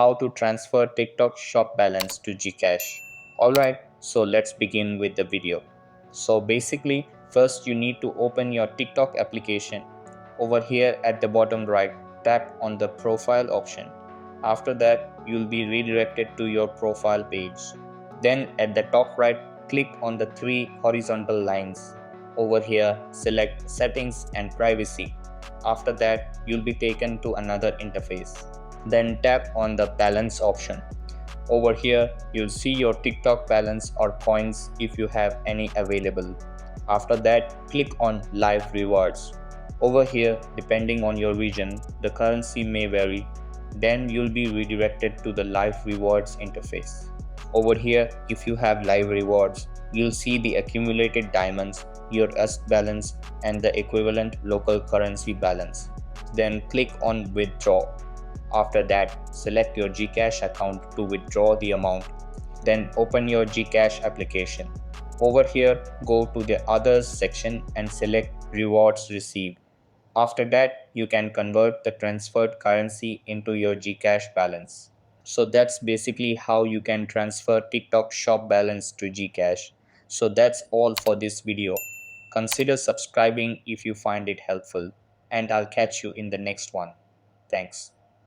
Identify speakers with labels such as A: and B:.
A: how to transfer TikTok shop balance to Gcash. Alright, so let's begin with the video. So basically, first you need to open your TikTok application. Over here at the bottom right, tap on the profile option. After that, you'll be redirected to your profile page. Then at the top right, click on the three horizontal lines. Over here, select Settings and Privacy. After that, you'll be taken to another interface. Then tap on the Balance option. Over here, you'll see your TikTok balance or coins if you have any available. After that, click on Live Rewards. Over here, depending on your region, the currency may vary. Then you'll be redirected to the Live Rewards interface. Over here, if you have live rewards, you'll see the accumulated diamonds, your USD balance, and the equivalent local currency balance. Then click on Withdraw. After that, select your Gcash account to withdraw the amount. Then open your Gcash application. Over here, go to the Others section and select Rewards Received. After that, you can convert the transferred currency into your Gcash balance. So that's basically how you can transfer TikTok shop balance to Gcash. So that's all for this video. Consider subscribing if you find it helpful, and I'll catch you in the next one. Thanks.